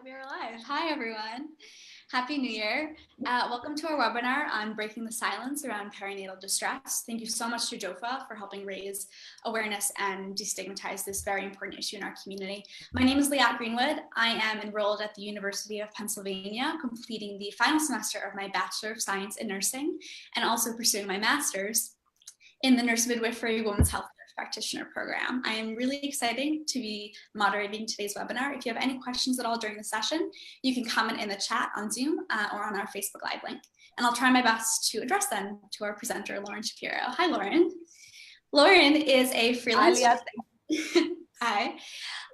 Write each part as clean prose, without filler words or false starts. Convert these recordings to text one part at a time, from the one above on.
we are live. Hi, everyone. Happy New Year. Welcome to our webinar on breaking the silence around perinatal distress. Thank you so much to JOFA for helping raise awareness and destigmatize this very important issue in our community. My name is Leah Greenwood. I am enrolled at the University of Pennsylvania, completing the final semester of my Bachelor of Science in Nursing and also pursuing my master's in the Nurse Midwifery Women's Health Practitioner program. I am really excited to be moderating today's webinar. If you have any questions at all during the session, you can comment in the chat on Zoom or on our Facebook Live link, and I'll try my best to address them to our presenter, Lauren Shapiro. Hi, Lauren. Lauren is a freelance. Hi.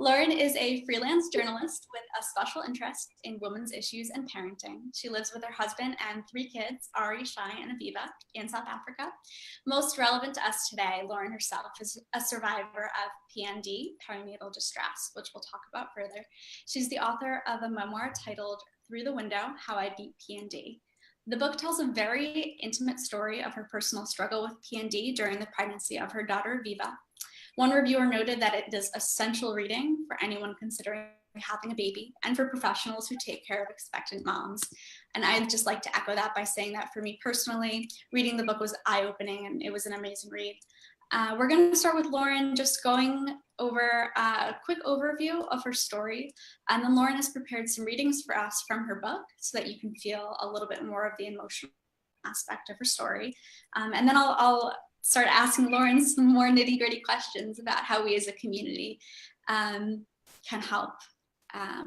Lauren is a freelance journalist with a special interest in women's issues and parenting. She lives with her husband and 3 kids, Ari, Shai, and Aviva, in South Africa. Most relevant to us today, Lauren herself is a survivor of PND, Peri-Natal Distress, which we'll talk about further. She's the author of a memoir titled Through the Window, How I Beat PND. The book tells a very intimate story of her personal struggle with PND during the pregnancy of her daughter, Aviva. One reviewer noted that it is essential reading for anyone considering having a baby and for professionals who take care of expectant moms. And I'd just like to echo that by saying that for me personally, reading the book was eye-opening and it was an amazing read. We're going to start with Lauren just going over a quick overview of her story. And then Lauren has prepared some readings for us from her book so that you can feel a little bit more of the emotional aspect of her story. And then I'll start asking Lauren some more nitty-gritty questions about how we as a community can help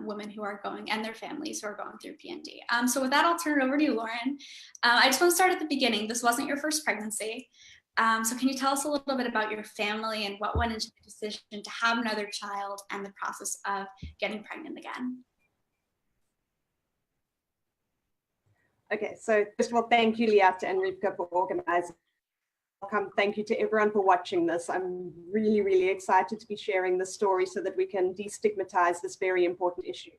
women who are going and their families who are going through PND. So with that, I'll turn it over to you, Lauren. I just want to start at the beginning. This wasn't your first pregnancy. So can you tell us a little bit about your family and what went into the decision to have another child and the process of getting pregnant again? Okay, so first of all, thank you, Liat and Rivka, for organizing. Welcome. Thank you to everyone for watching this. I'm really, really excited to be sharing this story so that we can destigmatize this very important issue.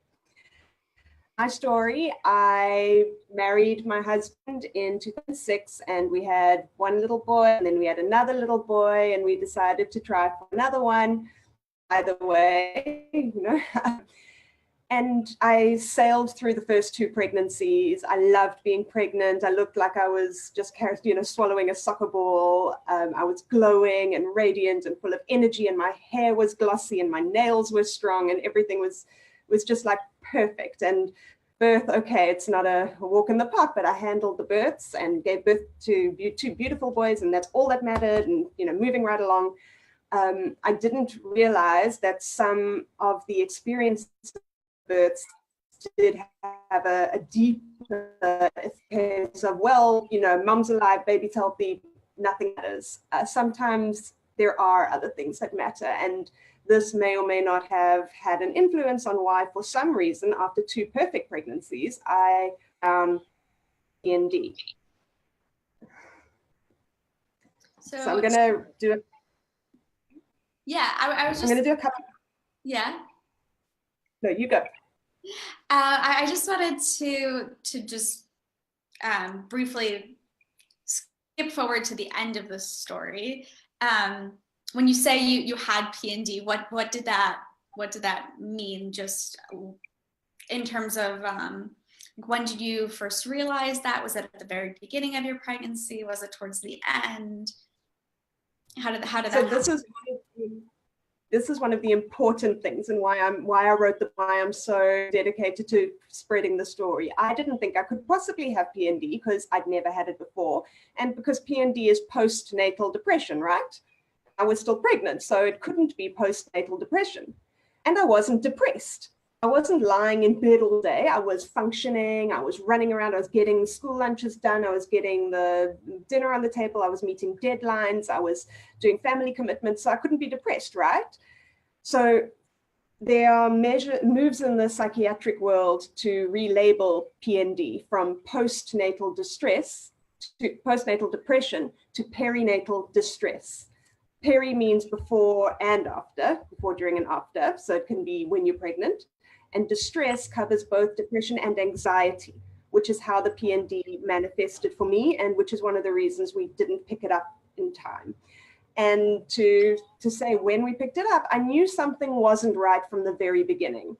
My story, I married my husband in 2006 and we had 1 little boy and then we had another little boy and we decided to try for another one. Either way, you know. And I sailed through the first 2 pregnancies. I loved being pregnant. I looked like I was just, you know, swallowing a soccer ball. I was glowing and radiant and full of energy, and my hair was glossy and my nails were strong and everything was just like perfect. And birth, okay, it's not a walk in the park, but I handled the births and gave birth to 2 beautiful boys, and that's all that mattered. And, you know, moving right along, I didn't realize that some of the experiences births did have a deep case of, well, you know, mom's alive, baby's healthy, nothing matters. Sometimes there are other things that matter, and this may or may not have had an influence on why, for some reason, after 2 perfect pregnancies, I found PND. So I'm gonna do it. Yeah, I was just. I'm gonna do a couple. Yeah. No, you go. I just wanted to just briefly skip forward to the end of the story. When you say you had PND, what did that mean? Just in terms of when did you first realize that? Was it at the very beginning of your pregnancy? Was it towards the end? How did that happen? This is one of the important things and why I'm so dedicated to spreading the story. I didn't think I could possibly have PND because I'd never had it before. And because PND is post-natal depression, right? I was still pregnant, so it couldn't be post-natal depression. And I wasn't depressed. I wasn't lying in bed all day. I was functioning, I was running around, I was getting school lunches done, I was getting the dinner on the table, I was meeting deadlines, I was doing family commitments, so I couldn't be depressed, right? So there are moves in the psychiatric world to relabel PND from post-natal distress to post-natal depression to perinatal distress. Peri means before and after, before, during, and after, so it can be when you're pregnant. And distress covers both depression and anxiety, which is how the PND manifested for me, and which is one of the reasons we didn't pick it up in time. And to say when we picked it up, I knew something wasn't right from the very beginning.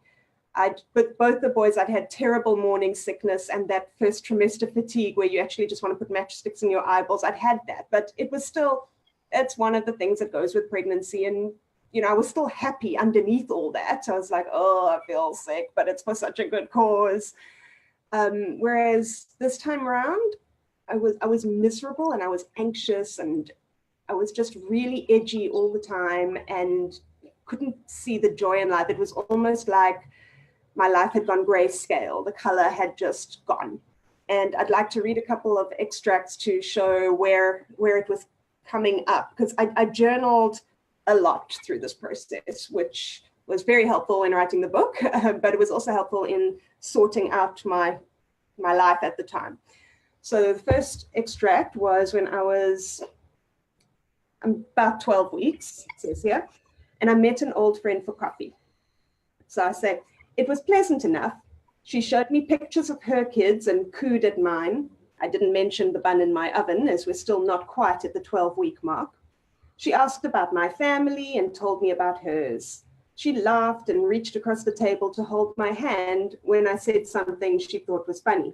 With both the boys, I'd had terrible morning sickness and that first trimester fatigue where you actually just want to put matchsticks in your eyeballs. I'd had that, but it was still, it's one of the things that goes with pregnancy. And, you know, I was still happy underneath all that. I was like, oh, I feel sick, but it's for such a good cause. Whereas this time around, I was miserable and I was anxious and I was just really edgy all the time and couldn't see the joy in life. It was almost like my life had gone grayscale. The color had just gone. And I'd like to read a couple of extracts to show where it was coming up, because I journaled a lot through this process, which was very helpful in writing the book, but it was also helpful in sorting out my life at the time. So the first extract was when I was about 12 weeks, it says here, and I met an old friend for coffee. So I say, it was pleasant enough. She showed me pictures of her kids and cooed at mine. I didn't mention the bun in my oven, as we're still not quite at the 12-week mark. She asked about my family and told me about hers. She laughed and reached across the table to hold my hand when I said something she thought was funny.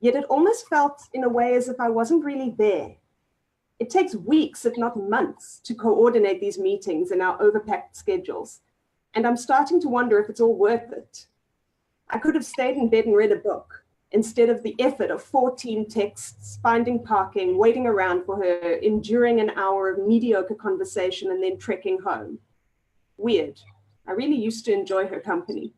Yet it almost felt in a way as if I wasn't really there. It takes weeks, if not months, to coordinate these meetings in our overpacked schedules. And I'm starting to wonder if it's all worth it. I could have stayed in bed and read a book instead of the effort of 14 texts, finding parking, waiting around for her, enduring an hour of mediocre conversation, and then trekking home. Weird. I really used to enjoy her company.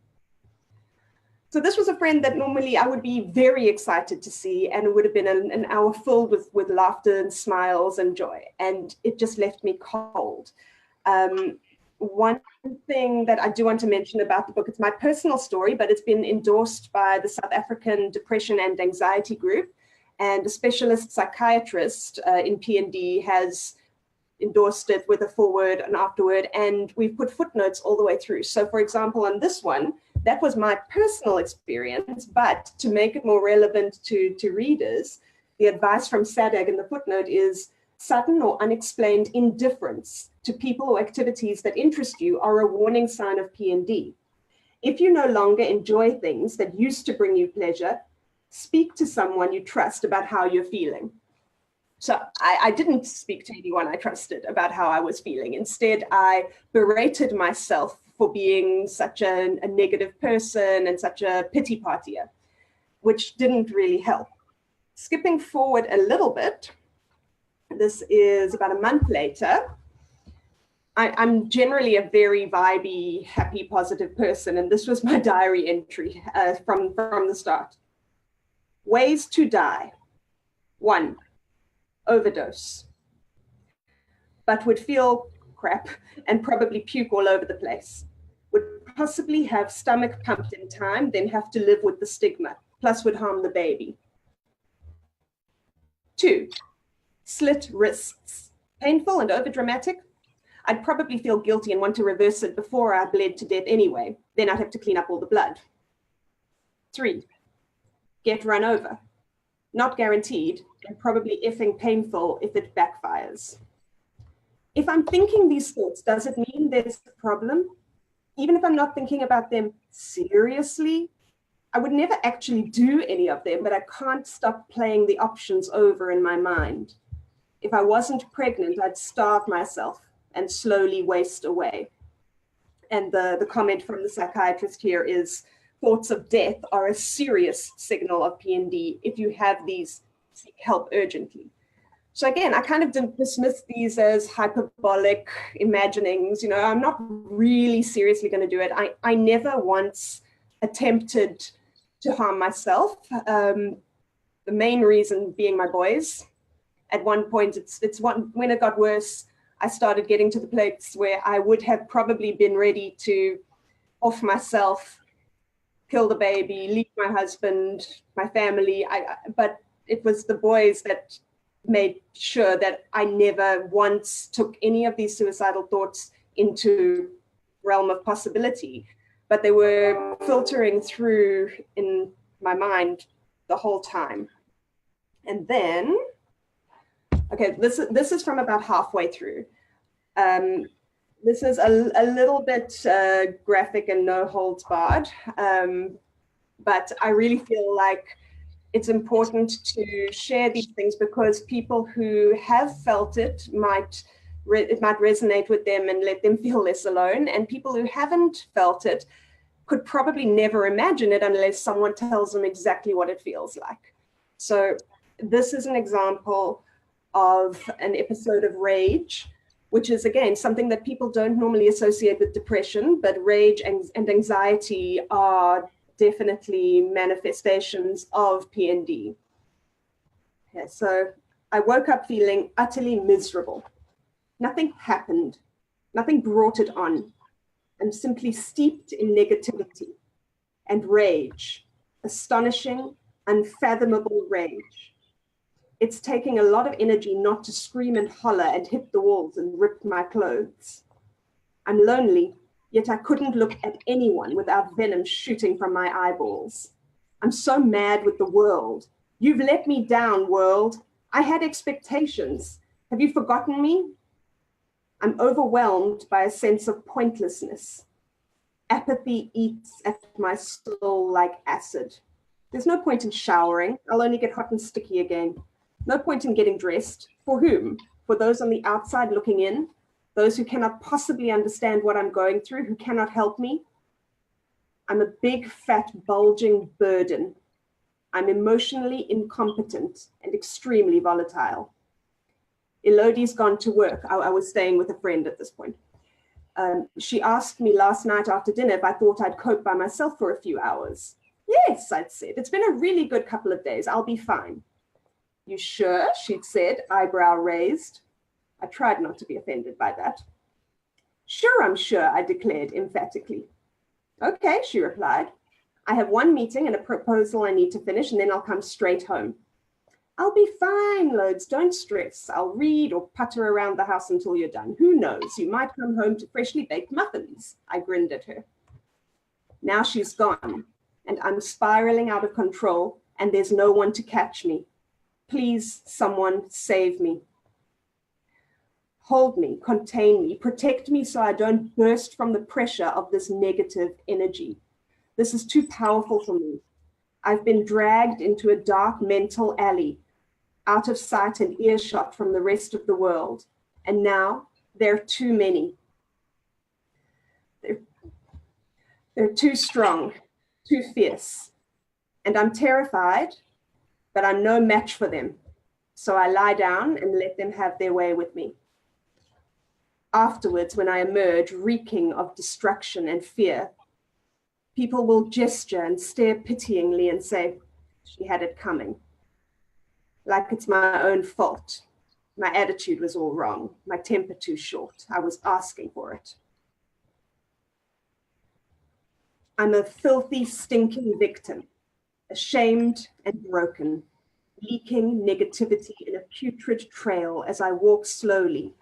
So this was a friend that normally I would be very excited to see, and it would have been an hour filled with laughter and smiles and joy. And it just left me cold. One thing that I do want to mention about the book, it's my personal story, but it's been endorsed by the South African Depression and Anxiety Group, and a specialist psychiatrist in PND has endorsed it with a foreword and afterword, and we've put footnotes all the way through. So for example, on this one, that was my personal experience, but to make it more relevant to readers, the advice from SADAG in the footnote is sudden or unexplained indifference to people or activities that interest you are a warning sign of PND. If you no longer enjoy things that used to bring you pleasure, speak to someone you trust about how you're feeling. So I didn't speak to anyone I trusted about how I was feeling. Instead, I berated myself for being such a negative person and such a pity partier, which didn't really help. Skipping forward a little bit, this is about a month later. I'm generally a very vibey, happy, positive person, and this was my diary entry from the start. Ways to die. 1, overdose, but would feel crap and probably puke all over the place. Would possibly have stomach pumped in time, then have to live with the stigma, plus would harm the baby. 2, slit wrists. Painful and overdramatic. I'd probably feel guilty and want to reverse it before I bled to death anyway. Then I'd have to clean up all the blood. 3, get run over. Not guaranteed, and probably effing painful if it backfires. If I'm thinking these thoughts, does it mean there's a problem? Even if I'm not thinking about them seriously, I would never actually do any of them, but I can't stop playing the options over in my mind. If I wasn't pregnant, I'd starve myself and slowly waste away. And the comment from the psychiatrist here is, thoughts of death are a serious signal of PND. If you have these, seek help urgently. So again, I kind of dismiss these as hyperbolic imaginings. You know, I'm not really seriously going to do it. I never once attempted to harm myself. The main reason being my boys. At one point, when it got worse, I started getting to the place where I would have probably been ready to off myself, kill the baby, leave my husband, my family. But it was the boys that made sure that I never once took any of these suicidal thoughts into realm of possibility, but they were filtering through in my mind the whole time. And then, okay, this is from about halfway through. This is a little bit graphic and no holds barred, but I really feel like it's important to share these things because people who have felt it might resonate with them and let them feel less alone, and people who haven't felt it could probably never imagine it unless someone tells them exactly what it feels like. So this is an example of an episode of rage, which is, again, something that people don't normally associate with depression, but rage and anxiety are definitely manifestations of PND. Okay, so I woke up feeling utterly miserable. Nothing happened. Nothing brought it on. I'm simply steeped in negativity and rage, astonishing, unfathomable rage. It's taking a lot of energy not to scream and holler and hit the walls and rip my clothes. I'm lonely, yet I couldn't look at anyone without venom shooting from my eyeballs. I'm so mad with the world. You've let me down, world. I had expectations. Have you forgotten me? I'm overwhelmed by a sense of pointlessness. Apathy eats at my soul like acid. There's no point in showering. I'll only get hot and sticky again. No point in getting dressed. For whom? For those on the outside looking in? Those who cannot possibly understand what I'm going through, who cannot help me? I'm a big, fat, bulging burden. I'm emotionally incompetent and extremely volatile. Elodie's gone to work. I was staying with a friend at this point. She asked me last night after dinner if I thought I'd cope by myself for a few hours. Yes, I'd said. It's been a really good couple of days. I'll be fine. You sure? She'd said, eyebrow raised. I tried not to be offended by that. Sure, I'm sure, I declared emphatically. Okay, she replied. I have one meeting and a proposal I need to finish, and then I'll come straight home. I'll be fine, Loads, don't stress. I'll read or putter around the house until you're done. Who knows, you might come home to freshly baked muffins. I grinned at her. Now she's gone, and I'm spiraling out of control, and there's no one to catch me. Please, someone save me. Hold me, contain me, protect me so I don't burst from the pressure of this negative energy. This is too powerful for me. I've been dragged into a dark mental alley, out of sight and earshot from the rest of the world. And now there are too many. They're too strong, too fierce. And I'm terrified, but I'm no match for them. So I lie down and let them have their way with me. Afterwards, when I emerge reeking of destruction and fear, people will gesture and stare pityingly and say, she had it coming. Like it's my own fault. My attitude was all wrong. My temper too short. I was asking for it. I'm a filthy, stinking victim, ashamed and broken, leaking negativity in a putrid trail as I walk slowly,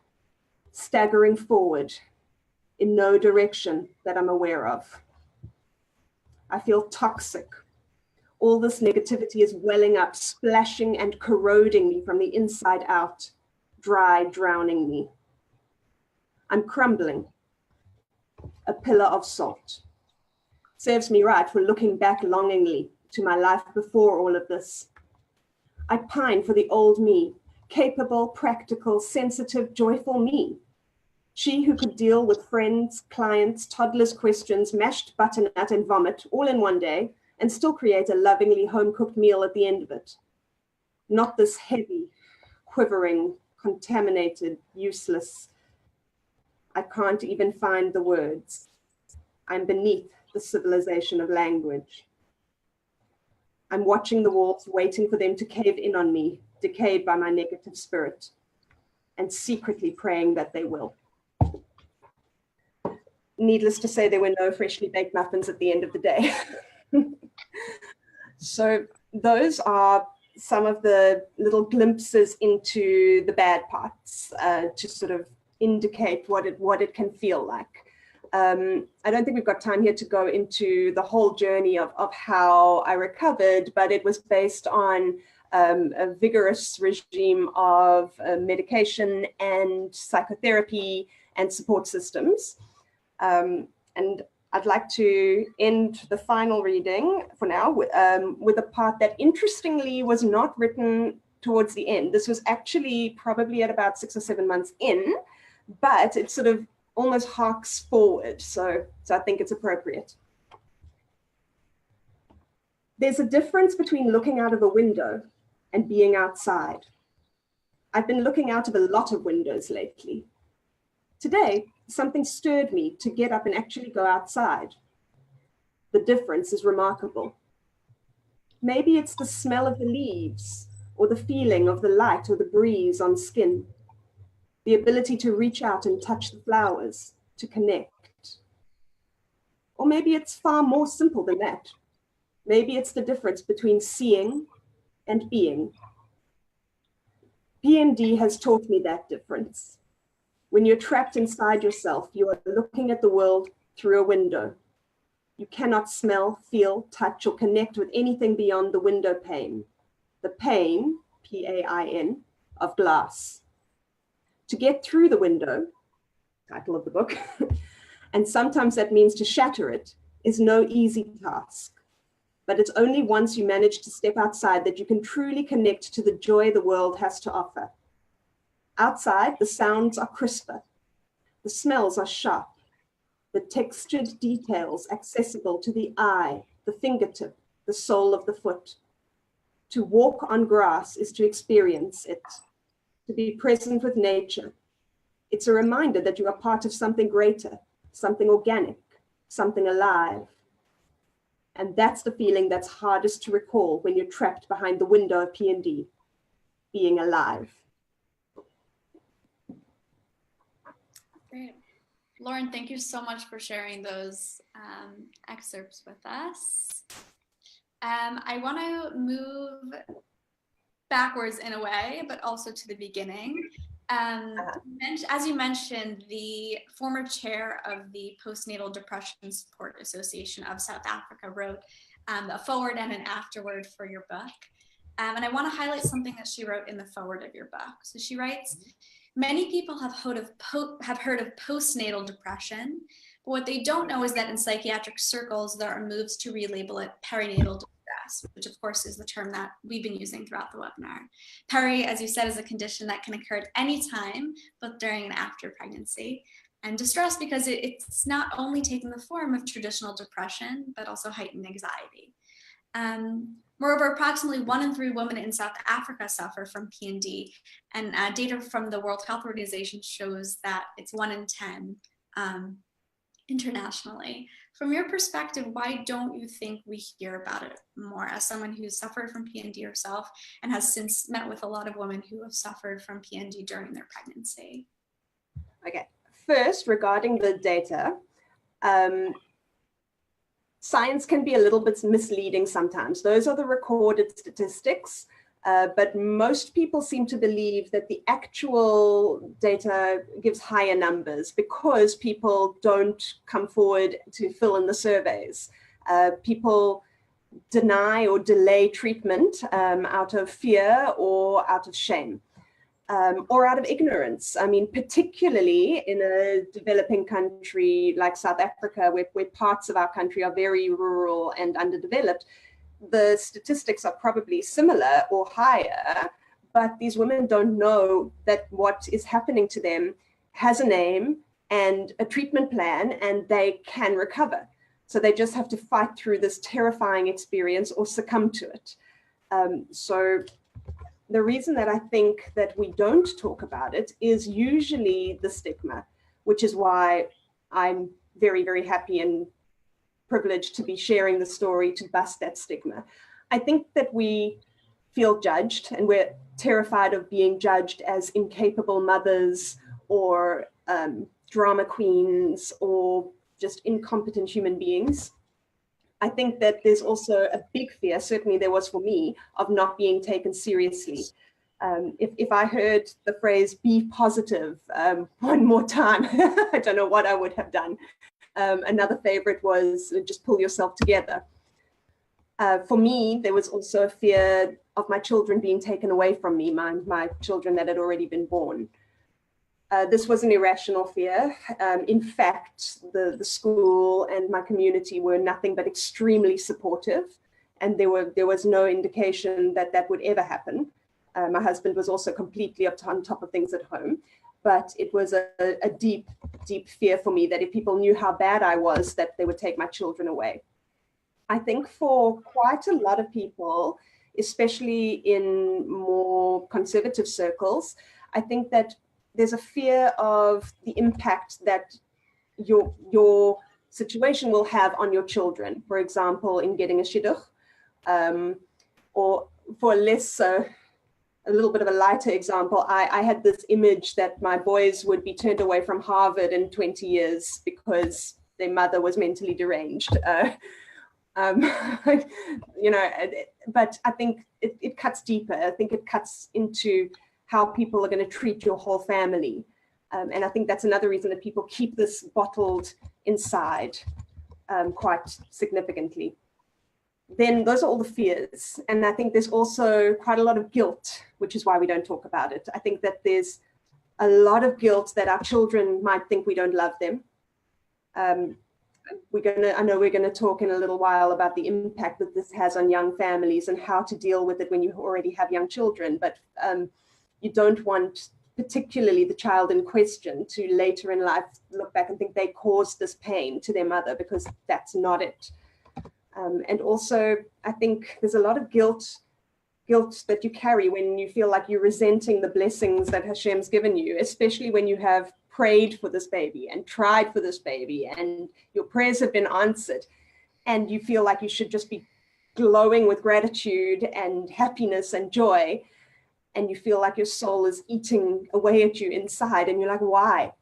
staggering forward in no direction that I'm aware of. I feel toxic. All this negativity is welling up, splashing and corroding me from the inside out, dry, drowning me. I'm crumbling, a pillar of salt. Serves me right for looking back longingly to my life before all of this. I pine for the old me, capable, practical, sensitive, joyful me. She who could deal with friends, clients, toddlers' questions, mashed butternut and vomit all in one day and still create a lovingly home-cooked meal at the end of it. Not this heavy, quivering, contaminated, useless. I can't even find the words. I'm beneath the civilization of language. I'm watching the walls, waiting for them to cave in on me, decayed by my negative spirit, and secretly praying that they will. Needless to say, there were no freshly baked muffins at the end of the day. So those are some of the little glimpses into the bad parts to sort of indicate what it can feel like. I don't think we've got time here to go into the whole journey of how I recovered, but it was based on a vigorous regime of medication and psychotherapy and support systems. And I'd like to end the final reading for now with a part that interestingly was not written towards the end. This was actually probably at about 6 or 7 months in, but it sort of almost harks forward. So I think it's appropriate. There's a difference between looking out of a window and being outside. I've been looking out of a lot of windows lately. Today, something stirred me to get up and actually go outside. The difference is remarkable. Maybe it's the smell of the leaves, or the feeling of the light or the breeze on skin, the ability to reach out and touch the flowers, to connect. Or maybe it's far more simple than that. Maybe it's the difference between seeing and being. PND has taught me that difference. When you're trapped inside yourself, you are looking at the world through a window. You cannot smell, feel, touch, or connect with anything beyond the window pane. The pane, P-A-I-N, of glass. To get through the window, title of the book, and sometimes that means to shatter it, is no easy task. But it's only once you manage to step outside that you can truly connect to the joy the world has to offer. Outside, the sounds are crisper, the smells are sharp, the textured details accessible to the eye, the fingertip, the sole of the foot. To walk on grass is to experience it, to be present with nature. It's a reminder that you are part of something greater, something organic, something alive. And that's the feeling that's hardest to recall when you're trapped behind the window of PND, being alive. Great. Lauren, thank you so much for sharing those excerpts with us. I want to move backwards in a way, but also to the beginning. As you mentioned, the former chair of the Post-Natal Depression Support Association of South Africa wrote a foreword and an afterword for your book. And I want to highlight something that she wrote in the foreword of your book. So she writes, many people have heard of postnatal depression, but what they don't know is that in psychiatric circles, there are moves to relabel it perinatal distress, which of course is the term that we've been using throughout the webinar. Peri, as you said, is a condition that can occur at any time, both during and after pregnancy. And distress because it's not only taking the form of traditional depression, but also heightened anxiety. Moreover, approximately 1 in 3 women in South Africa suffer from PND, and data from the World Health Organization shows that it's 1 in 10 internationally. From your perspective, why don't you think we hear about it more? As someone who's suffered from PND herself and has since met with a lot of women who have suffered from PND during their pregnancy. Okay, first, regarding the data, science can be a little bit misleading sometimes. Those are the recorded statistics, but most people seem to believe that the actual data gives higher numbers because people don't come forward to fill in the surveys. People deny or delay treatment out of fear or out of shame. Or out of ignorance. I mean, particularly in a developing country like South Africa, where parts of our country are very rural and underdeveloped, the statistics are probably similar or higher, but these women don't know that what is happening to them has a name and a treatment plan, and they can recover. So they just have to fight through this terrifying experience or succumb to it. So the reason that I think that we don't talk about it is usually the stigma, which is why I'm very, very happy and privileged to be sharing the story to bust that stigma. I think that we feel judged, and we're terrified of being judged as incapable mothers or drama queens or just incompetent human beings. I think that there's also a big fear, certainly there was for me, of not being taken seriously. If I heard the phrase "be positive" one more time, I don't know what I would have done. Another favorite was "just pull yourself together." For me, there was also a fear of my children being taken away from me, my children that had already been born. This was an irrational fear. In fact, the school and my community were nothing but extremely supportive, and there was no indication that that would ever happen. My husband was also completely on top of things at home, but it was a deep, deep fear for me that if people knew how bad I was, that they would take my children away. I think for quite a lot of people, especially in more conservative circles, I think that there's a fear of the impact that your situation will have on your children. For example, in getting a shidduch, or for a little bit of a lighter example, I had this image that my boys would be turned away from Harvard in 20 years because their mother was mentally deranged. You know, but I think it cuts deeper. I think it cuts into how people are going to treat your whole family. And I think that's another reason that people keep this bottled inside quite significantly. Then those are all the fears. And I think there's also quite a lot of guilt, which is why we don't talk about it. I think that there's a lot of guilt that our children might think we don't love them. I know we're going to talk in a little while about the impact that this has on young families and how to deal with it when you already have young children. But you don't want particularly the child in question to later in life look back and think they caused this pain to their mother, because that's not it. And also, I think there's a lot of guilt that you carry when you feel like you're resenting the blessings that Hashem's given you, especially when you have prayed for this baby and tried for this baby and your prayers have been answered, and you feel like you should just be glowing with gratitude and happiness and joy, and you feel like your soul is eating away at you inside, and you're like, why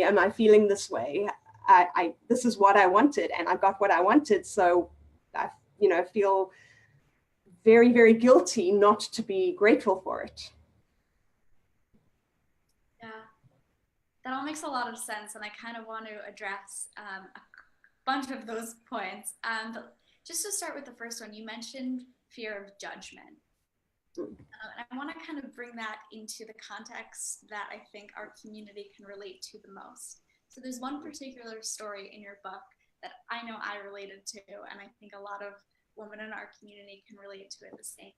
am I feeling this way? This is what I wanted, and I got what I wanted, so I feel very, very guilty not to be grateful for it. Yeah, that all makes a lot of sense, and I kind of want to address a bunch of those points. But just to start with the first one, you mentioned fear of judgment. And I want to kind of bring that into the context that I think our community can relate to the most. So there's one particular story in your book that I know I related to, and I think a lot of women in our community can relate to it the same.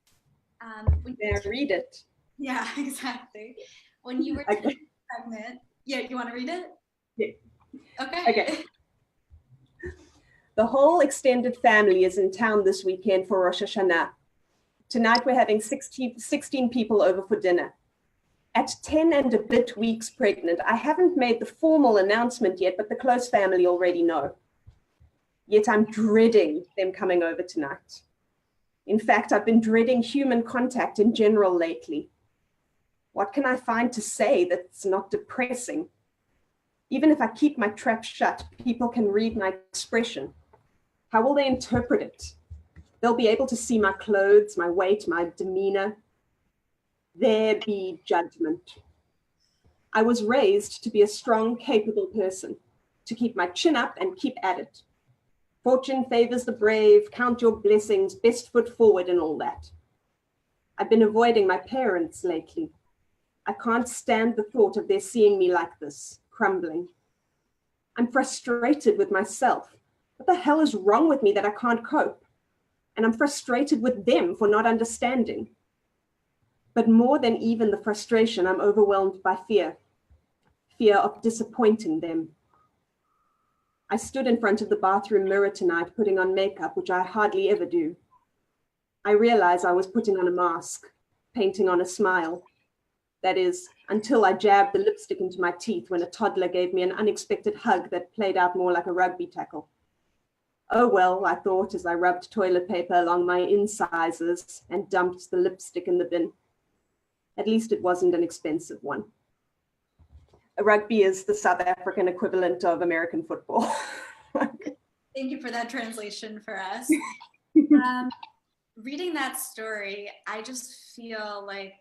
Read it. Yeah, exactly. When you were pregnant. Yeah, you want to read it? Yeah. Okay. The whole extended family is in town this weekend for Rosh Hashanah. Tonight we're having 16 people over for dinner. At 10 and a bit weeks pregnant, I haven't made the formal announcement yet, but the close family already know. Yet I'm dreading them coming over tonight. In fact, I've been dreading human contact in general lately. What can I find to say that's not depressing? Even if I keep my trap shut, people can read my expression. How will they interpret it? They'll be able to see my clothes, my weight, my demeanor. There be judgment. I was raised to be a strong, capable person, to keep my chin up and keep at it. Fortune favors the brave, count your blessings, best foot forward and all that. I've been avoiding my parents lately. I can't stand the thought of their seeing me like this, crumbling. I'm frustrated with myself. What the hell is wrong with me that I can't cope? And I'm frustrated with them for not understanding. But more than even the frustration, I'm overwhelmed by fear of disappointing them. I stood in front of the bathroom mirror tonight putting on makeup, which I hardly ever do. I realized I was putting on a mask, painting on a smile. That is, until I jabbed the lipstick into my teeth when a toddler gave me an unexpected hug that played out more like a rugby tackle. Oh well, I thought as I rubbed toilet paper along my incisors and dumped the lipstick in the bin. At least it wasn't an expensive one. Rugby is the South African equivalent of American football. Thank you for that translation for us. Reading that story, I just feel like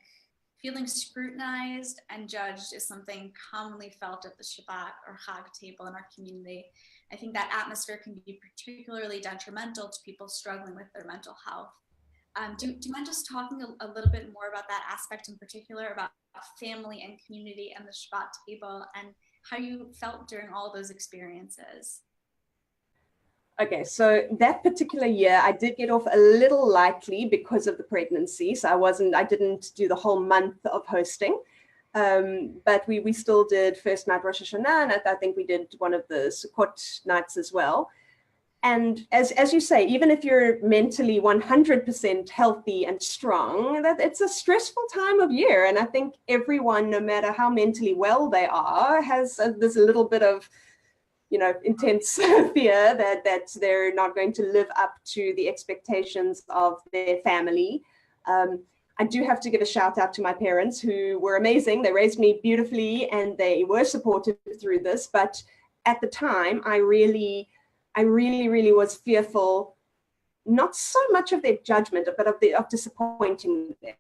feeling scrutinized and judged is something commonly felt at the Shabbat or Chag table in our community. I think that atmosphere can be particularly detrimental to people struggling with their mental health. Do you mind just talking a little bit more about that aspect in particular, about family and community and the Shabbat table, and how you felt during all those experiences? Okay, so that particular year, I did get off a little lightly because of the pregnancy. So I didn't do the whole month of hosting. But we still did first night Rosh Hashanah, and I think we did one of the Sukkot nights as well. And as you say, even if you're mentally 100% healthy and strong, that it's a stressful time of year. And I think everyone, no matter how mentally well they are, has this little bit of, intense fear that they're not going to live up to the expectations of their family. I do have to give a shout out to my parents, who were amazing. They raised me beautifully and they were supportive through this. But at the time, I really was fearful, not so much of their judgment, but of disappointing them.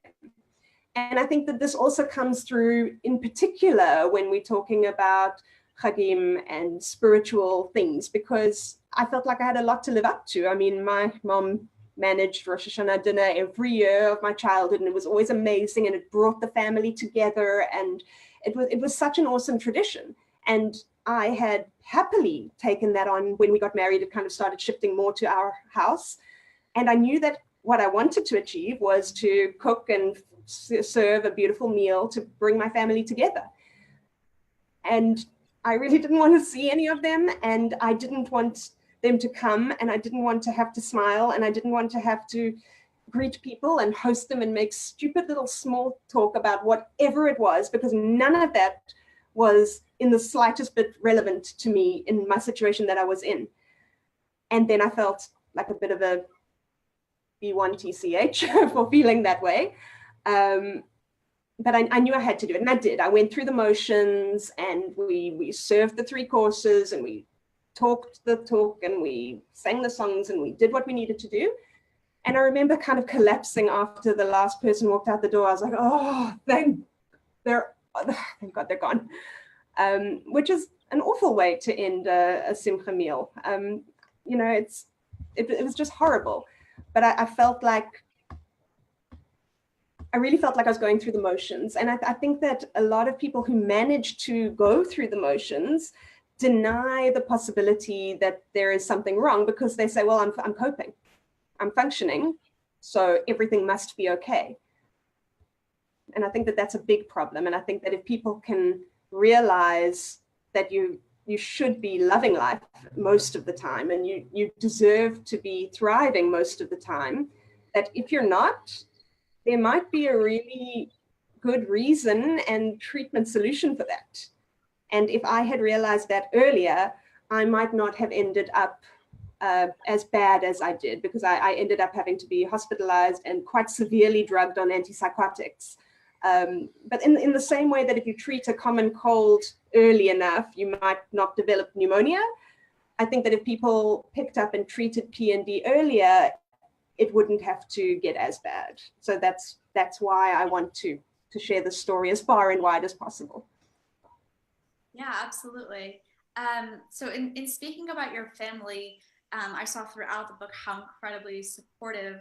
And I think that this also comes through in particular when we're talking about Chagim and spiritual things, because I felt like I had a lot to live up to. I mean, my mom managed Rosh Hashanah dinner every year of my childhood, and it was always amazing, and it brought the family together, and it was such an awesome tradition. And I had happily taken that on when we got married. It kind of started shifting more to our house. And I knew that what I wanted to achieve was to cook and serve a beautiful meal to bring my family together. And I really didn't want to see any of them, and I didn't want them to come, and I didn't want to have to smile, and I didn't want to have to greet people and host them and make stupid little small talk about whatever it was, because none of that was in the slightest bit relevant to me in my situation that I was in. And then I felt like a bit of a B1 TCH for feeling that way. But I knew I had to do it, and I did. I went through the motions, and we served the 3 courses, and we talked the talk, and we sang the songs, and we did what we needed to do. And I remember kind of collapsing after the last person walked out the door. I was like, oh, thank God they're gone. Which is an awful way to end a simcha meal. It was just horrible. But I really felt like I was going through the motions. And I think that a lot of people who manage to go through the motions deny the possibility that there is something wrong, because they say, well, I'm coping, I'm functioning, so everything must be okay. And I think that that's a big problem. And I think that if people can realize that you should be loving life most of the time, and you deserve to be thriving most of the time, that if you're not, there might be a really good reason and treatment solution for that. And if I had realized that earlier, I might not have ended up as bad as I did, because I ended up having to be hospitalized and quite severely drugged on antipsychotics. But in the same way that if you treat a common cold early enough, you might not develop pneumonia, I think that if people picked up and treated PND earlier, it wouldn't have to get as bad. So that's why I want to share the story as far and wide as possible. Yeah, absolutely. So in speaking about your family, I saw throughout the book how incredibly supportive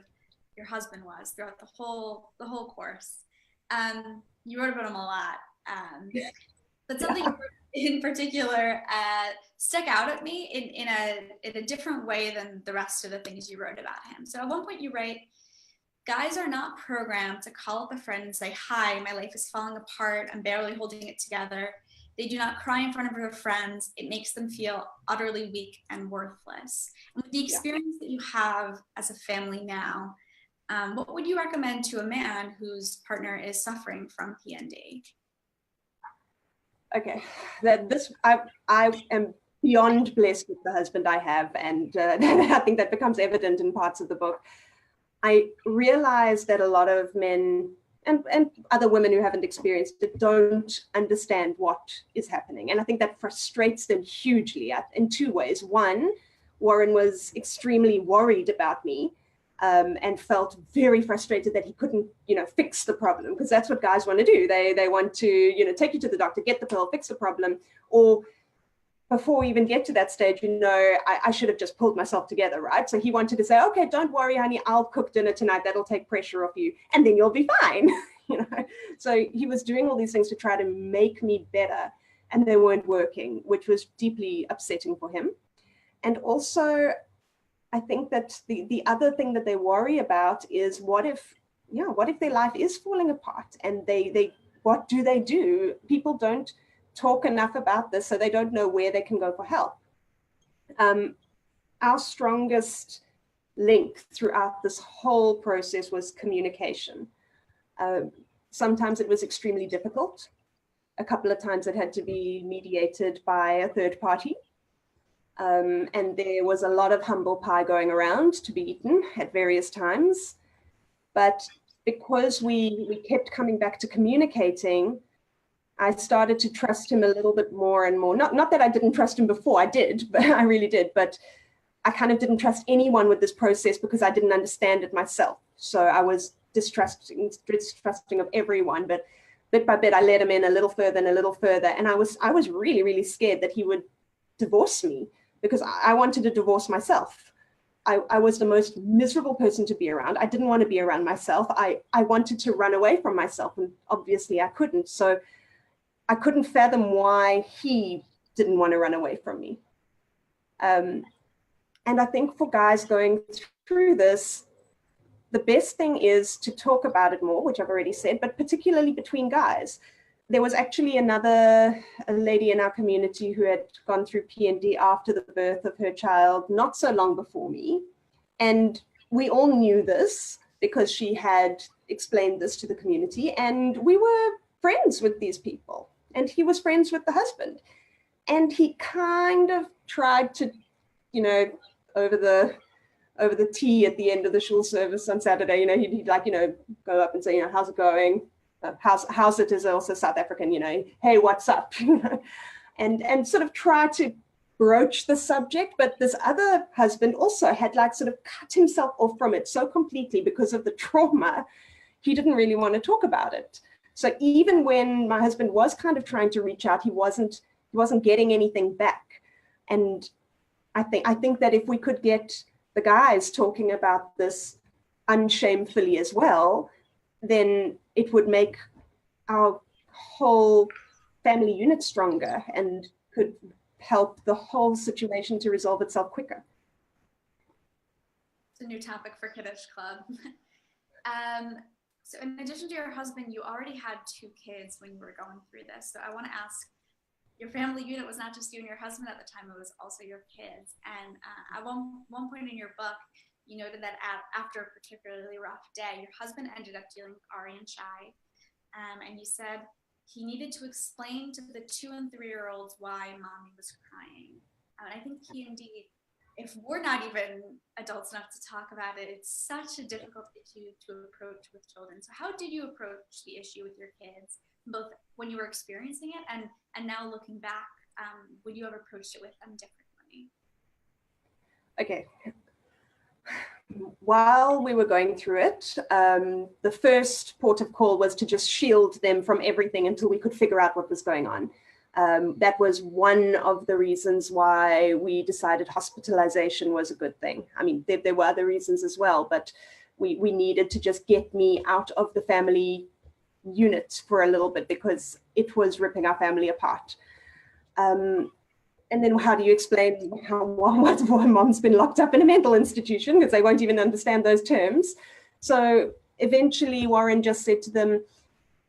your husband was throughout the whole course. You wrote about him a lot, but something in particular stuck out at me in a different way than the rest of the things you wrote about him. So at one point you write, guys are not programmed to call up a friend and say, hi, my life is falling apart, I'm barely holding it together. They do not cry in front of their friends. It makes them feel utterly weak and worthless. And with the experience that you have as a family now, what would you recommend to a man whose partner is suffering from PND? Okay, I am beyond blessed with the husband I have, and I think that becomes evident in parts of the book. I realize that a lot of men and other women who haven't experienced it don't understand what is happening. And I think that frustrates them hugely in 2 ways. One, Warren was extremely worried about me and felt very frustrated that he couldn't, fix the problem, because that's what guys want to do. They want to, take you to the doctor, get the pill, fix the problem, or before we even get to that stage, I should have just pulled myself together, right? So he wanted to say, okay, don't worry, honey, I'll cook dinner tonight. That'll take pressure off you, and then you'll be fine. So he was doing all these things to try to make me better, and they weren't working, which was deeply upsetting for him. And also, I think that the other thing that they worry about is what if their life is falling apart, and what do they do? People don't talk enough about this, so they don't know where they can go for help. Our strongest link throughout this whole process was communication. Sometimes it was extremely difficult. A couple of times it had to be mediated by a third party. And there was a lot of humble pie going around to be eaten at various times. But because we kept coming back to communicating, I started to trust him a little bit more and more. Not that I didn't trust him before, I did, but I really did. But I kind of didn't trust anyone with this process because I didn't understand it myself. So I was distrusting of everyone. But bit by bit, I let him in a little further and a little further. And I was really, really scared that he would divorce me, because I wanted to divorce myself. I was the most miserable person to be around. I didn't want to be around myself. I wanted to run away from myself, and obviously I couldn't. So I couldn't fathom why he didn't want to run away from me. And I think for guys going through this, the best thing is to talk about it more, which I've already said, but particularly between guys. There was actually a lady in our community who had gone through PND after the birth of her child, not so long before me. And we all knew this because she had explained this to the community, and we were friends with these people. And he was friends with the husband. And he kind of tried to, over the tea at the end of the shul service on Saturday, he'd go up and say, how's it going? How's it is also South African, hey, what's up? and sort of try to broach the subject. But this other husband also had sort of cut himself off from it so completely because of the trauma. He didn't really want to talk about it. So even when my husband was kind of trying to reach out, he wasn't getting anything back. And I think that if we could get the guys talking about this unshamefully as well, then it would make our whole family unit stronger and could help the whole situation to resolve itself quicker. It's a new topic for Kiddush Club. So in addition to your husband, you already had 2 kids when you were going through this. So I want to ask, your family unit was not just you and your husband at the time, it was also your kids. And at one point in your book, you noted that after a particularly rough day, your husband ended up dealing with Ari and Shai. And you said he needed to explain to the 2- and 3-year-olds why mommy was crying. And I think PND, if we're not even adults enough to talk about it, it's such a difficult issue to approach with children. So how did you approach the issue with your kids, both when you were experiencing it and now looking back? Would you have approached it with them differently? Okay. While we were going through it, the first port of call was to just shield them from everything until we could figure out what was going on. That was one of the reasons why we decided hospitalisation was a good thing. I mean, there were other reasons as well, but we needed to just get me out of the family unit for a little bit because it was ripping our family apart. And then how do you explain why mom's been locked up in a mental institution, because they won't even understand those terms. So eventually Warren just said to them,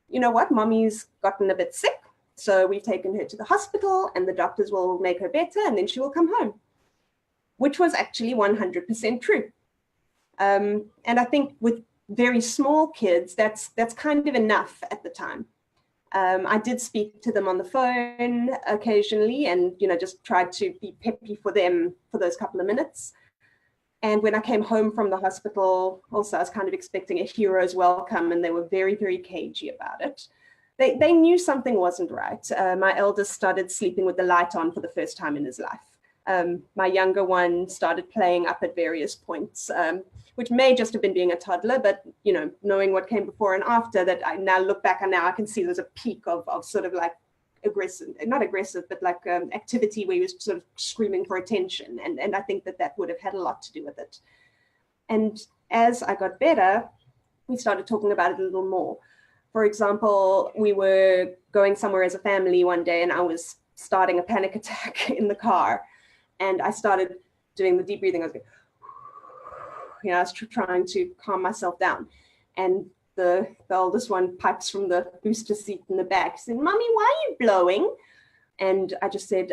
you know what, mommy's gotten a bit sick. So we've taken her to the hospital and the doctors will make her better and then she will come home, which was actually 100% true. And I think with very small kids, that's kind of enough at the time. I did speak to them on the phone occasionally and, just tried to be peppy for them for those couple of minutes. And when I came home from the hospital, also I was kind of expecting a hero's welcome and they were very, very cagey about it. They knew something wasn't right. My eldest started sleeping with the light on for the first time in his life. My younger one started playing up at various points, which may just have been being a toddler, but knowing what came before and after, that I now look back and now I can see there's a peak of sort of like aggressive, not aggressive, but like activity where he was sort of screaming for attention. And I think that would have had a lot to do with it. And as I got better, we started talking about it a little more. For example, we were going somewhere as a family one day and I was starting a panic attack in the car. And I started doing the deep breathing. I was going, I was trying to calm myself down. And the oldest one pipes from the booster seat in the back, said, "Mommy, why are you blowing?" And I just said,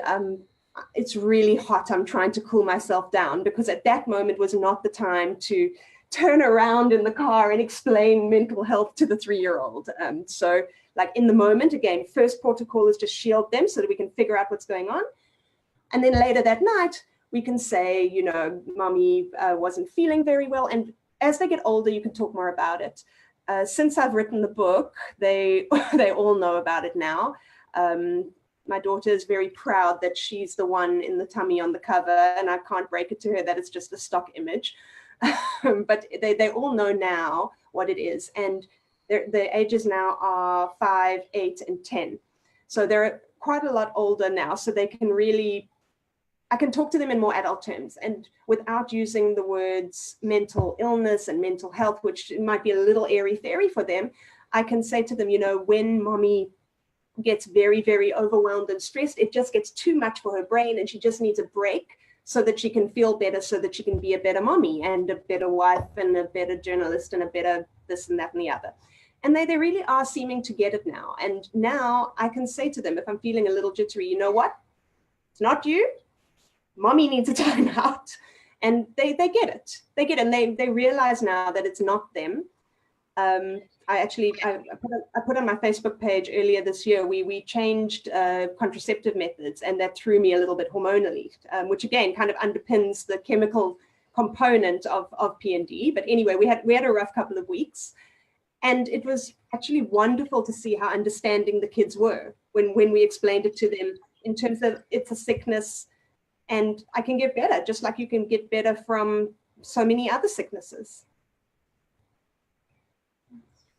"It's really hot. I'm trying to cool myself down," because at that moment was not the time to turn around in the car and explain mental health to the 3-year-old. So like in the moment, again, first protocol is just shield them so that we can figure out what's going on. And then later that night, we can say, Mommy wasn't feeling very well. And as they get older, you can talk more about it. Since I've written the book, they all know about it now. My daughter is very proud that she's the one in the tummy on the cover, and I can't break it to her that it's just a stock image. But they all know now what it is. And their ages now are 5, 8, and 10. So they're quite a lot older now, so they can really, I can talk to them in more adult terms and without using the words mental illness and mental health, which might be a little airy-fairy for them. I can say to them, when mommy gets very, very overwhelmed and stressed, it just gets too much for her brain and she just needs a break so that she can feel better, so that she can be a better mommy and a better wife and a better journalist and a better this and that and the other. And they really are seeming to get it now. And now I can say to them, if I'm feeling a little jittery, you know what? It's not you. Mommy needs a time out. And they get it. They get it. And they realize now that it's not them. I put on my Facebook page earlier this year, we changed contraceptive methods, and that threw me a little bit hormonally, which again kind of underpins the chemical component of PND. But anyway, we had a rough couple of weeks, and it was actually wonderful to see how understanding the kids were when we explained it to them in terms of it's a sickness and I can get better, just like you can get better from so many other sicknesses.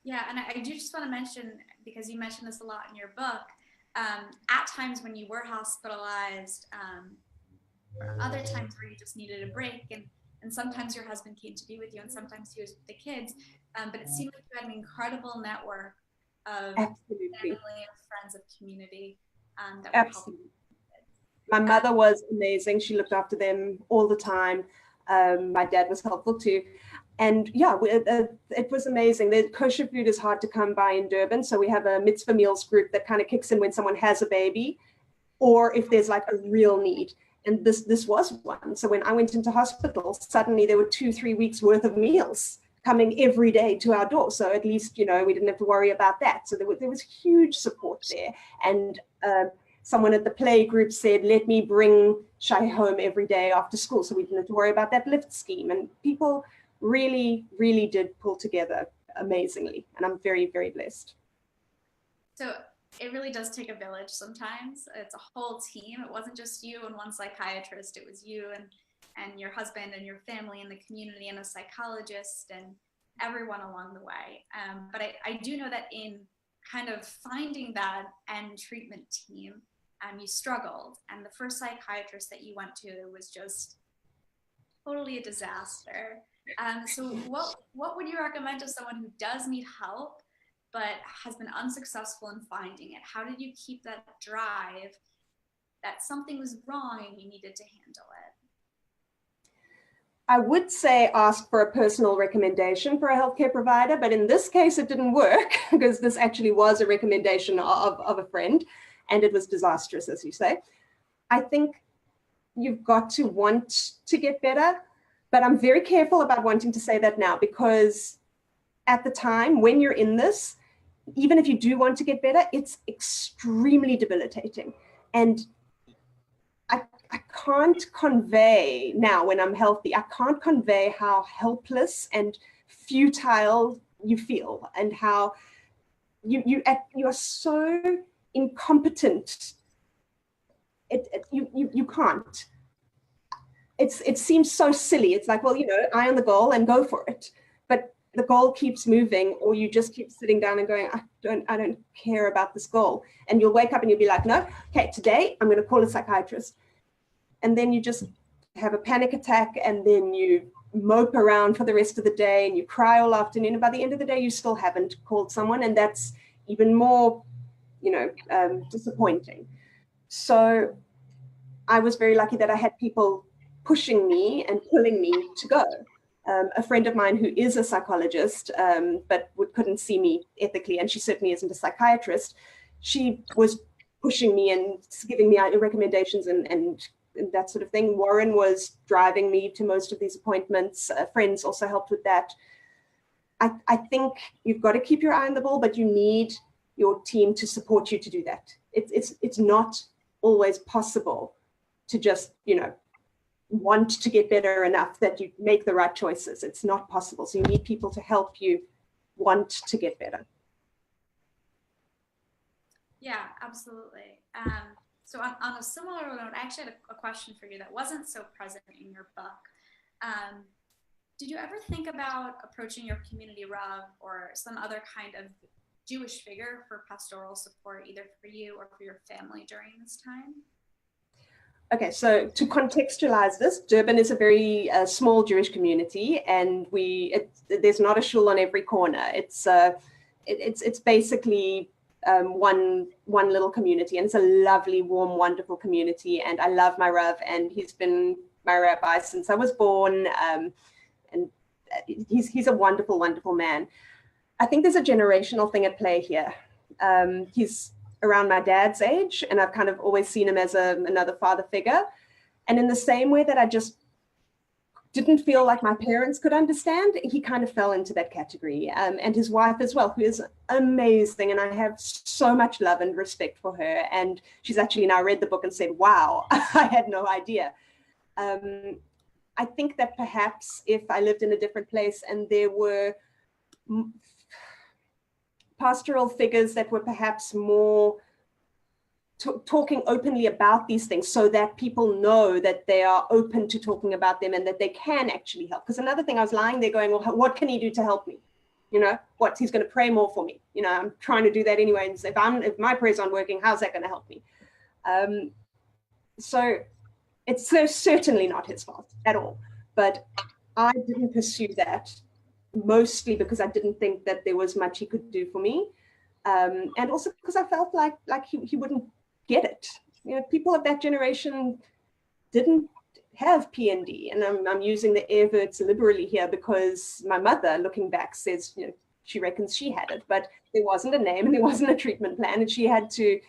Yeah, and I do just want to mention, because you mentioned this a lot in your book, at times when you were hospitalized, or other times where you just needed a break, and sometimes your husband came to be with you, and sometimes he was with the kids, but it seemed like you had an incredible network of Absolutely. family, of friends, of community that were Absolutely. helping. My mother was amazing. She looked after them all the time. My dad was helpful too. And yeah, it was amazing. The kosher food is hard to come by in Durban. So we have a mitzvah meals group that kind of kicks in when someone has a baby or if there's like a real need. And this was one. So when I went into hospital, suddenly there were 2-3 weeks worth of meals coming every day to our door. So at least, we didn't have to worry about that. So there was huge support there. And someone at the play group said, let me bring Shai home every day after school. So we didn't have to worry about that lift scheme. And people really, really did pull together amazingly. And I'm very, very blessed. So it really does take a village sometimes. It's a whole team. It wasn't just you and one psychiatrist. It was you and your husband and your family and the community and a psychologist and everyone along the way. But I do know that in kind of finding that end treatment team, you struggled. And the first psychiatrist that you went to was just totally a disaster. So what would you recommend to someone who does need help but has been unsuccessful in finding it? How did you keep that drive that something was wrong and you needed to handle it? I would say ask for a personal recommendation for a healthcare provider, but in this case it didn't work because this actually was a recommendation of a friend and it was disastrous, as you say. I think you've got to want to get better, but I'm very careful about wanting to say that now because at the time when you're in this, even if you do want to get better, it's extremely debilitating. And I can't convey now when I'm healthy, I can't convey how helpless and futile you feel and how you are so incompetent. You can't. It seems so silly. It's like, well, eye on the goal and go for it. But the goal keeps moving, or you just keep sitting down and going, I don't care about this goal. And you'll wake up and you'll be like, no, okay, today I'm going to call a psychiatrist. And then you just have a panic attack, and then you mope around for the rest of the day and you cry all afternoon. And by the end of the day, you still haven't called someone. And that's even more, disappointing. So I was very lucky that I had people pushing me and pulling me to go. A friend of mine who is a psychologist, but couldn't see me ethically, and she certainly isn't a psychiatrist, she was pushing me and giving me recommendations and that sort of thing. Warren was driving me to most of these appointments. Friends also helped with that. I think you've got to keep your eye on the ball, but you need your team to support you to do that. It's not always possible to just, want to get better enough that you make the right choices. It's not possible. So you need people to help you want to get better. Yeah, absolutely. So on a similar note, I actually had a question for you that wasn't so present in your book. Did you ever think about approaching your community Rav or some other kind of Jewish figure for pastoral support, either for you or for your family during this time? Okay, so to contextualize this, Durban is a very small Jewish community, and there's not a shul on every corner. It's basically one little community, and it's a lovely, warm, wonderful community. And I love my Rav, and he's been my rabbi since I was born, and he's a wonderful, wonderful man. I think there's a generational thing at play here. He's around my dad's age, and I've kind of always seen him as another father figure. And in the same way that I just didn't feel like my parents could understand, he kind of fell into that category. And his wife as well, who is amazing, and I have so much love and respect for her. And she's actually now read the book and said, wow, I had no idea. I think that perhaps if I lived in a different place and there were pastoral figures that were perhaps more talking openly about these things, so that people know that they are open to talking about them and that they can actually help. Because another thing, I was lying there going, well, what can he do to help me? He's going to pray more for me. I'm trying to do that anyway. And if my prayers aren't working, how's that going to help me? So it's certainly not his fault at all. But I didn't pursue that, mostly because I didn't think that there was much he could do for me. And also because I felt like he wouldn't get it. People of that generation didn't have PND. And I'm using the air verbs liberally here because my mother, looking back, says, she reckons she had it, but there wasn't a name and there wasn't a treatment plan. And she had to,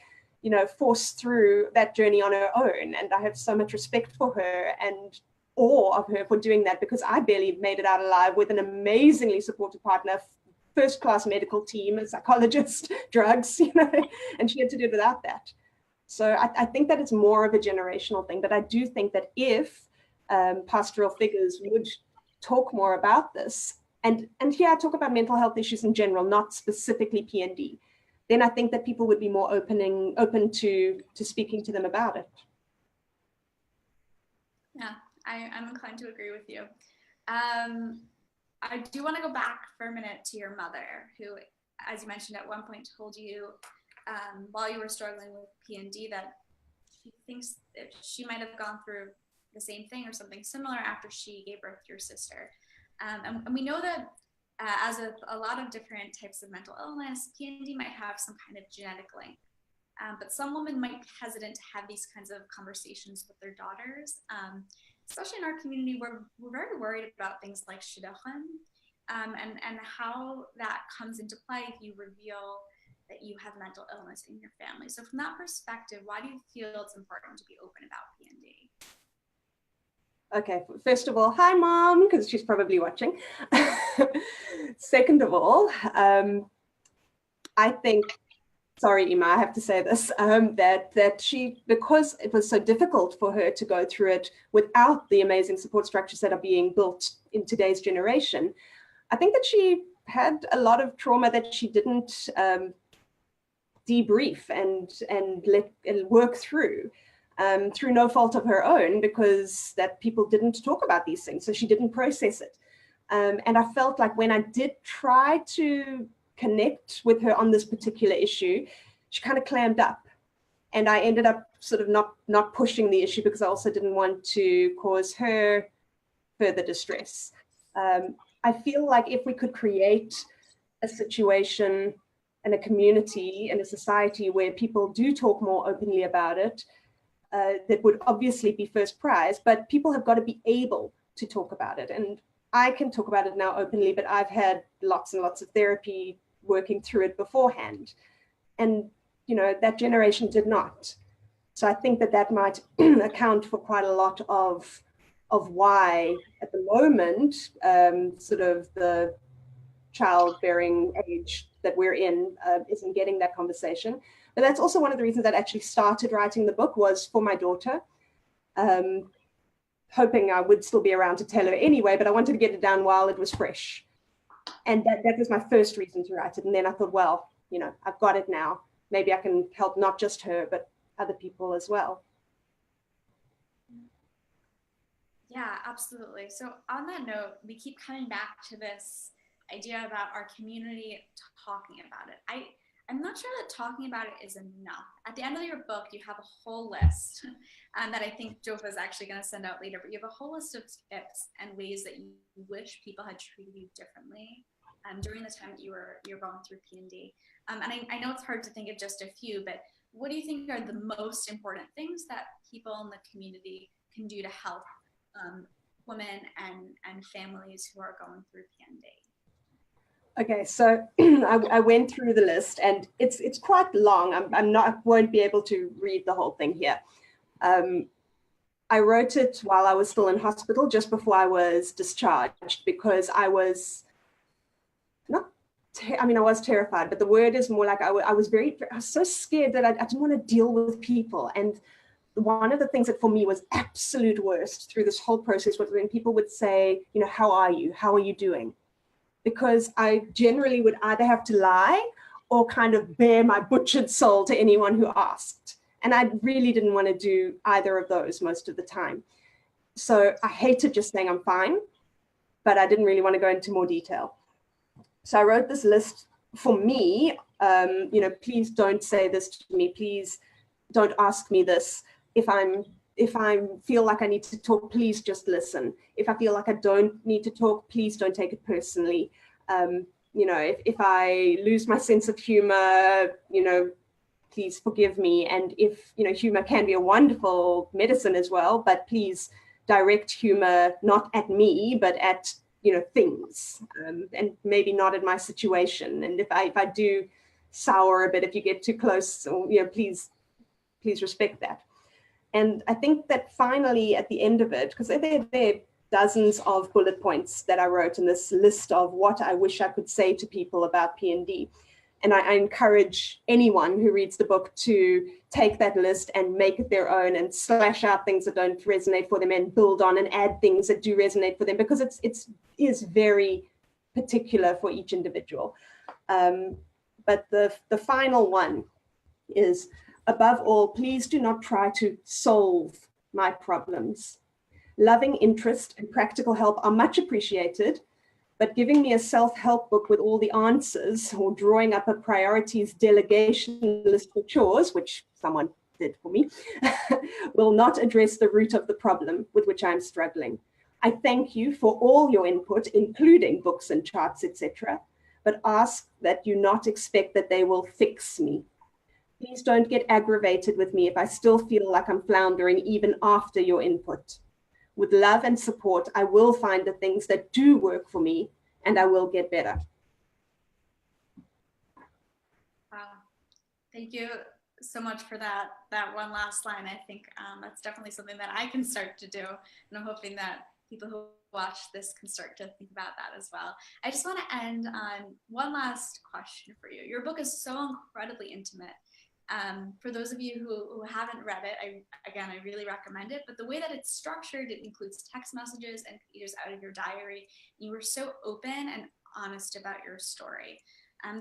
force through that journey on her own. And I have so much respect for her and awe of her for doing that, because I barely made it out alive with an amazingly supportive partner, first-class medical team, a psychologist, drugs, and she had to do it without that. So I think that it's more of a generational thing, but I do think that if pastoral figures would talk more about this, and here I talk about mental health issues in general, not specifically PND, then I think that people would be more open to speaking to them about it. Yeah, I'm inclined to agree with you. I do want to go back for a minute to your mother, who, as you mentioned, at one point told you while you were struggling with PND that she thinks that she might have gone through the same thing or something similar after she gave birth to your sister. And we know that as with a lot of different types of mental illness, PND might have some kind of genetic link. But some women might be hesitant to have these kinds of conversations with their daughters. Especially in our community, we're very worried about things like shidduchim, and how that comes into play if you reveal that you have mental illness in your family. So from that perspective, why do you feel it's important to be open about PND? Okay, first of all, hi mom, because she's probably watching. Second of all, I think, sorry, Ima, I have to say this, that she, because it was so difficult for her to go through it without the amazing support structures that are being built in today's generation, I think that she had a lot of trauma that she didn't debrief and work through no fault of her own, because that people didn't talk about these things, so she didn't process it. And I felt like when I did try to connect with her on this particular issue, she kind of clammed up. And I ended up sort of not pushing the issue because I also didn't want to cause her further distress. I feel like if we could create a situation and a community and a society where people do talk more openly about it, that would obviously be first prize, but people have got to be able to talk about it. And I can talk about it now openly, but I've had lots and lots of therapy working through it beforehand. And, you know, that generation did not. So I think that that might account for quite a lot of why at the moment, sort of the childbearing age that we're in isn't getting that conversation. But that's also one of the reasons that I actually started writing the book, was for my daughter, hoping I would still be around to tell her anyway, but I wanted to get it down while it was fresh. And that was my first reason to write it. And then I thought, well, you know, I've got it now. Maybe I can help not just her, but other people as well. Yeah, absolutely. So on that note, we keep coming back to this idea about our community talking about it. I'm not sure that talking about it is enough. At the end of your book, you have a whole list that I think JOFA is actually going to send out later, but you have a whole list of tips and ways that you wish people had treated you differently during the time that you're going through PND. And I know it's hard to think of just a few, but what do you think are the most important things that people in the community can do to help women and families who are going through PND? Okay, so I went through the list, and it's quite long. I won't be able to read the whole thing here. I wrote it while I was still in hospital, just before I was discharged, because I was I was terrified, but the word is more like I was so scared that I didn't want to deal with people. And one of the things that for me was absolute worst through this whole process was when people would say, you know, how are you? How are you doing? Because I generally would either have to lie or kind of bare my butchered soul to anyone who asked. And I really didn't want to do either of those most of the time. So I hated just saying I'm fine, but I didn't really want to go into more detail. So I wrote this list for me, you know, please don't say this to me. Please don't ask me this. If I feel like I need to talk, please just listen. If I feel like I don't need to talk, please don't take it personally. You know, if I lose my sense of humor, you know, please forgive me. And if, you know, humor can be a wonderful medicine as well, but please direct humor not at me, but at, you know, things, and maybe not at my situation. And if I do sour a bit, if you get too close, you know, please respect that. And I think that finally at the end of it, because there are dozens of bullet points that I wrote in this list of what I wish I could say to people about PND. And I encourage anyone who reads the book to take that list and make it their own and slash out things that don't resonate for them and build on and add things that do resonate for them, because it is very particular for each individual. But the final one is, above all, please do not try to solve my problems. Loving interest and practical help are much appreciated, but giving me a self-help book with all the answers or drawing up a priorities delegation list for chores, which someone did for me, will not address the root of the problem with which I'm struggling. I thank you for all your input, including books and charts, etc., but ask that you not expect that they will fix me. Please don't get aggravated with me if I still feel like I'm floundering even after your input. With love and support, I will find the things that do work for me, and I will get better. Wow. Thank you so much for that one last line. I think that's definitely something that I can start to do. And I'm hoping that people who watch this can start to think about that as well. I just want to end on one last question for you. Your book is so incredibly intimate. For those of you who haven't read it, I really recommend it. But the way that it's structured, it includes text messages and pages out of your diary. You were so open and honest about your story.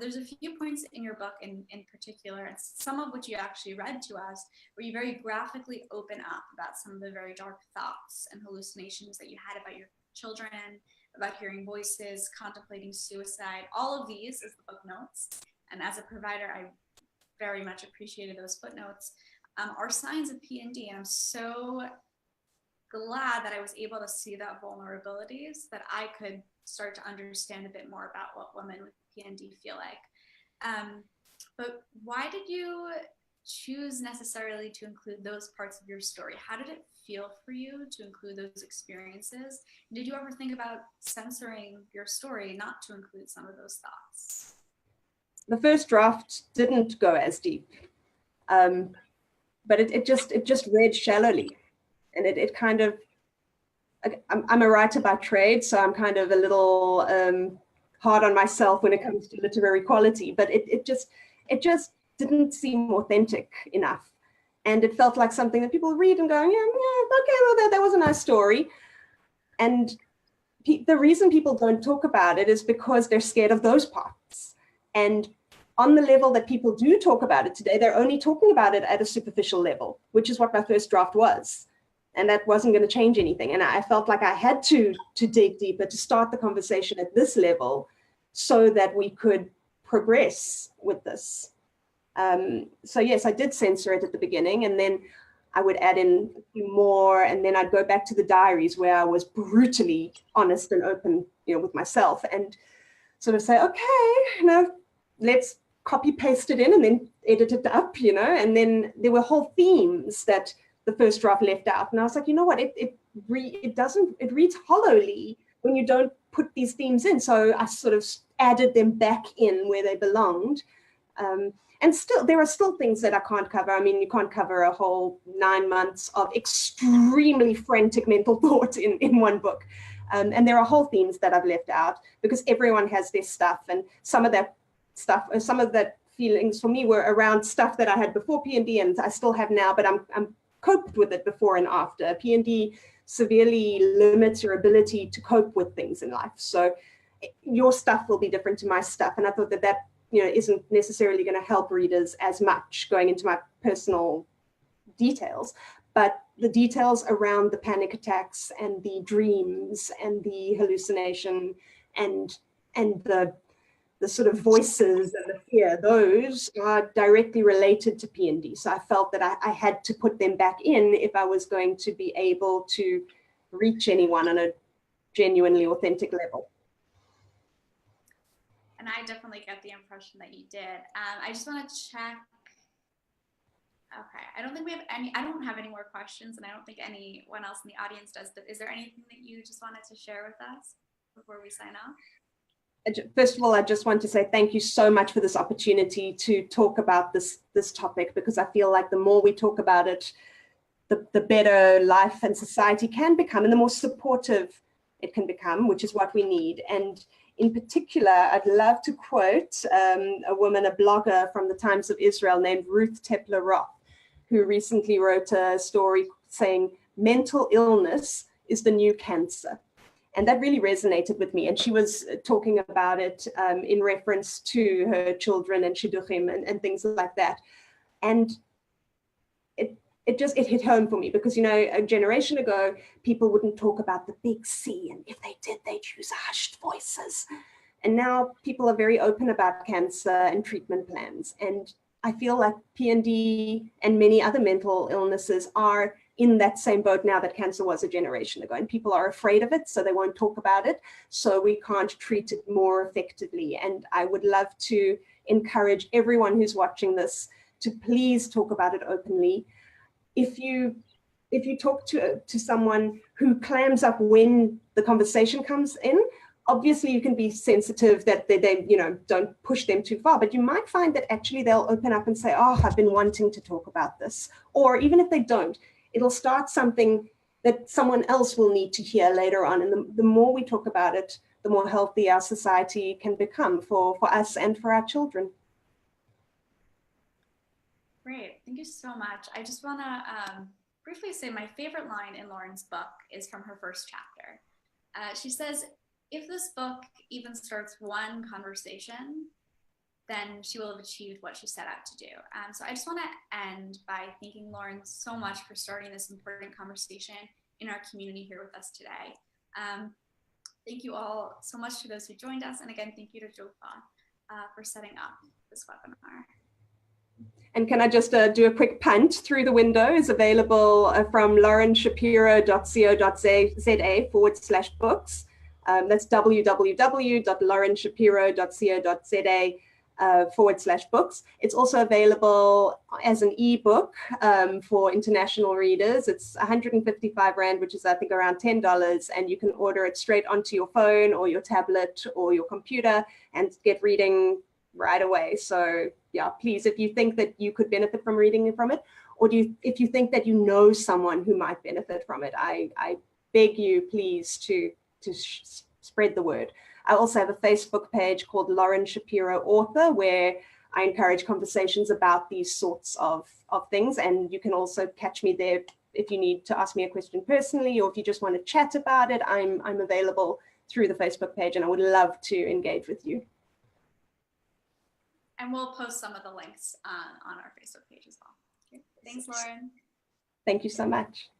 There's a few points in your book in particular, and some of which you actually read to us, where you very graphically open up about some of the very dark thoughts and hallucinations that you had about your children, about hearing voices, contemplating suicide. All of these is the book notes. And as a provider, I very much appreciated those footnotes, are signs of PND. And I'm so glad that I was able to see that vulnerabilities, that I could start to understand a bit more about what women with PND feel like. But why did you choose necessarily to include those parts of your story? How did it feel for you to include those experiences? Did you ever think about censoring your story not to include some of those thoughts? The first draft didn't go as deep, but it just read shallowly, and it kind of, I'm a writer by trade, so I'm kind of a little hard on myself when it comes to literary quality, but it just didn't seem authentic enough. And it felt like something that people read and go, yeah, okay, well, that was a nice story. And the reason people don't talk about it is because they're scared of those parts. And on the level that people do talk about it today, they're only talking about it at a superficial level, which is what my first draft was. And that wasn't going to change anything. And I felt like I had to dig deeper, to start the conversation at this level so that we could progress with this. So yes, I did censor it at the beginning, and then I would add in a few more, and then I'd go back to the diaries where I was brutally honest and open, with myself, and sort of say, okay, let's copy paste it in and then edit it up, and then there were whole themes that the first draft left out, and I was like, you know what, it reads hollowly when you don't put these themes in. So I sort of added them back in where they belonged. And still, there are still things that I can't cover. I mean, you can't cover a whole 9 months of extremely frantic mental thought in one book. And there are whole themes that I've left out because everyone has their stuff. And some of that stuff, some of that feelings for me were around stuff that I had before PND and I still have now, but I'm coped with it before and after. PND severely limits your ability to cope with things in life. So your stuff will be different to my stuff. And I thought that isn't necessarily going to help readers as much going into my personal details, but the details around the panic attacks and the dreams and the hallucination and the sort of voices and the fear, those are directly related to PND. So I felt that I had to put them back in if I was going to be able to reach anyone on a genuinely authentic level. And I definitely get the impression that you did. I just want to check. Okay, I don't think we have any, I don't have any more questions, and I don't think anyone else in the audience does, but is there anything that you just wanted to share with us before we sign off? First of all, I just want to say thank you so much for this opportunity to talk about this topic, because I feel like the more we talk about it, the better life and society can become, and the more supportive it can become, which is what we need. And in particular, I'd love to quote a woman, a blogger from the Times of Israel named Ruth Tepler-Roth, who recently wrote a story saying, mental illness is the new cancer. And that really resonated with me. And she was talking about it in reference to her children and shidduchim and things like that. And it hit home for me because, a generation ago, people wouldn't talk about the big C. And if they did, they'd use hushed voices. And now people are very open about cancer and treatment plans. And I feel like PND and many other mental illnesses are in that same boat now that cancer was a generation ago. And people are afraid of it, so they won't talk about it. So we can't treat it more effectively. And I would love to encourage everyone who's watching this to please talk about it openly. If you talk to someone who clams up when the conversation comes in, obviously you can be sensitive that they don't push them too far, but you might find that actually they'll open up and say, oh, I've been wanting to talk about this. Or even if they don't, it'll start something that someone else will need to hear later on. And the more we talk about it, the more healthy our society can become for us and for our children. Great, thank you so much. I just want to briefly say my favorite line in Lauren's book is from her first chapter. She says, if this book even starts one conversation, then she will have achieved what she set out to do. So I just want to end by thanking Lauren so much for starting this important conversation in our community here with us today. Thank you all so much to those who joined us. And again, thank you to JOFA for setting up this webinar. And can I just do a quick punt through the window? Is available from laurenshapiro.co.za/books. That's www.laurenshapiro.co.za/books. It's also available as an ebook for international readers. It's 155 Rand, which is I think around $10, and you can order it straight onto your phone or your tablet or your computer and get reading right away. So yeah, please, if you think that you could benefit from reading from it, or if you think that you know someone who might benefit from it, I beg you please to spread the word. I also have a Facebook page called Lauren Shapiro Author, where I encourage conversations about these sorts of things, and you can also catch me there if you need to ask me a question personally, or if you just want to chat about it. I'm available through the Facebook page, and I would love to engage with you. And we'll post some of the links on our Facebook page as well. Okay. Thanks, Lauren. Thank you so much.